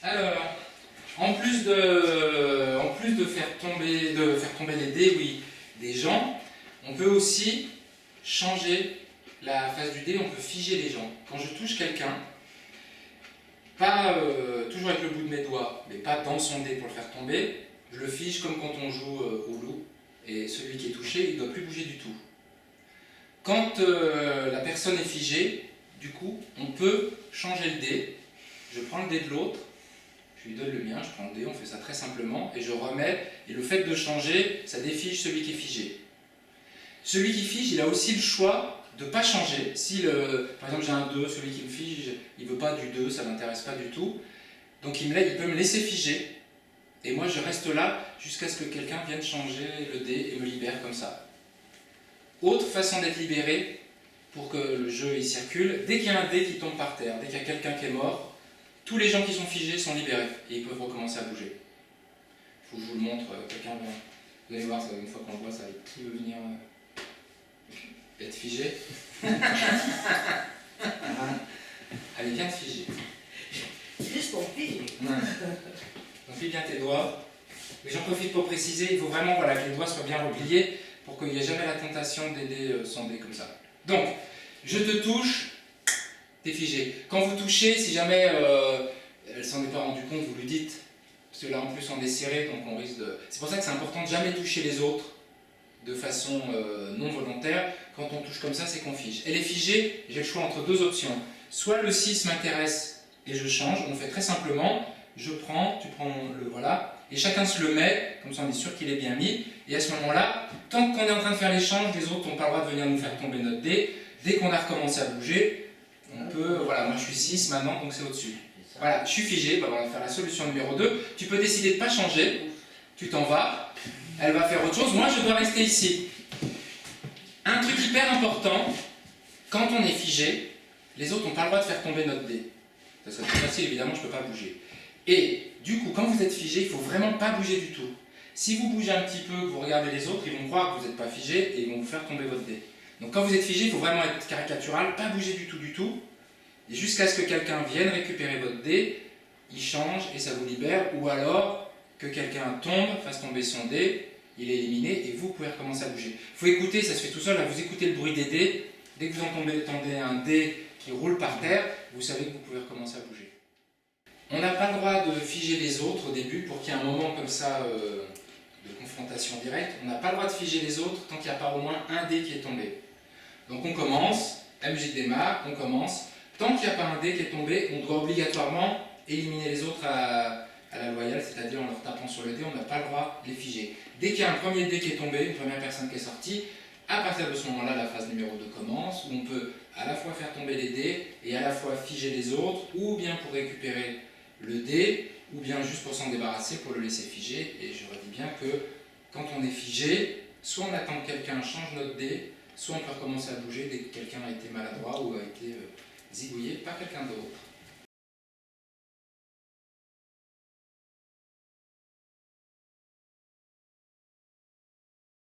Alors, en plus de faire tomber les dés, oui, des gens, on peut aussi changer la face du dé, on peut figer les gens. Quand je touche quelqu'un, pas toujours avec le bout de mes doigts, mais pas dans son dé pour le faire tomber, je le fige comme quand on joue au loup, et celui qui est touché, il ne doit plus bouger du tout. Quand la personne est figée, du coup, on peut changer le dé. Je prends le dé de l'autre, je lui donne le mien, je prends le dé, on fait ça très simplement, et je remets, et le fait de changer, ça défige celui qui est figé. Celui qui fige, il a aussi le choix de ne pas changer. Si, par exemple, j'ai un 2, celui qui me fige, il ne veut pas du 2, ça ne l'intéresse pas du tout, donc il peut me laisser figer, et moi je reste là jusqu'à ce que quelqu'un vienne changer le dé et me libère comme ça. Autre façon d'être libéré, pour que le jeu il circule, dès qu'il y a un dé qui tombe par terre, dès qu'il y a quelqu'un qui est mort, tous les gens qui sont figés sont libérés et ils peuvent recommencer à bouger. Il faut que je vous le montre, quelqu'un va... Vous allez voir, une fois qu'on le voit, ça va être... Qui veut venir être figé? Allez, viens te figer. Juste pour figer. Plie bien tes doigts. Mais j'en profite pour préciser, il faut vraiment que les doigts soient bien repliés pour qu'il n'y ait jamais la tentation d'aider son dé comme ça. Donc, je te touche, t'es figé. Quand vous touchez, si jamais elle s'en est pas rendue compte, vous lui dites, parce que là en plus on est serré, donc on risque de... C'est pour ça que c'est important de jamais toucher les autres de façon non volontaire. Quand on touche comme ça, c'est qu'on fige. Elle est figée, j'ai le choix entre deux options. Soit le 6 m'intéresse et je change, on fait très simplement, je prends, tu prends le voilà, et chacun se le met, comme ça on est sûr qu'il est bien mis, et à ce moment-là, tant qu'on est en train de faire l'échange, les autres n'ont pas le droit de venir nous faire tomber notre dé. Dès qu'on a recommencé à bouger, on peut, voilà, moi je suis 6 maintenant, donc c'est au-dessus. Voilà, je suis figé, bah, on va faire la solution numéro 2. Tu peux décider de ne pas changer, tu t'en vas, elle va faire autre chose, moi je dois rester ici. Un truc hyper important, quand on est figé, les autres n'ont pas le droit de faire tomber notre dé. Ça serait très facile, évidemment, je ne peux pas bouger. Et du coup, quand vous êtes figé, il ne faut vraiment pas bouger du tout. Si vous bougez un petit peu, que vous regardez les autres, ils vont croire que vous n'êtes pas figé et ils vont vous faire tomber votre dé. Donc quand vous êtes figé, il faut vraiment être caricatural, pas bouger du tout, et jusqu'à ce que quelqu'un vienne récupérer votre dé, il change et ça vous libère, ou alors que quelqu'un tombe, fasse tomber son dé, il est éliminé et vous pouvez recommencer à bouger. Il faut écouter, ça se fait tout seul, là vous écoutez le bruit des dés, dès que vous entendez un dé qui roule par terre, vous savez que vous pouvez recommencer à bouger. On n'a pas le droit de figer les autres au début pour qu'il y ait un moment comme ça de confrontation directe. On n'a pas le droit de figer les autres tant qu'il n'y a pas au moins un dé qui est tombé. Donc on commence, MJ démarre, on commence. Tant qu'il n'y a pas un dé qui est tombé, on doit obligatoirement éliminer les autres à la loyale, c'est-à-dire en leur tapant sur le dé, on n'a pas le droit de les figer. Dès qu'il y a un premier dé qui est tombé, une première personne qui est sortie, à partir de ce moment-là, la phase numéro 2 commence, où on peut à la fois faire tomber les dés et à la fois figer les autres, ou bien pour récupérer le dé, ou bien juste pour s'en débarrasser, pour le laisser figer. Et je redis bien que quand on est figé, soit on attend que quelqu'un change notre dé, soit on peut recommencer à bouger dès que quelqu'un a été maladroit ou a été zigouillé par quelqu'un d'autre.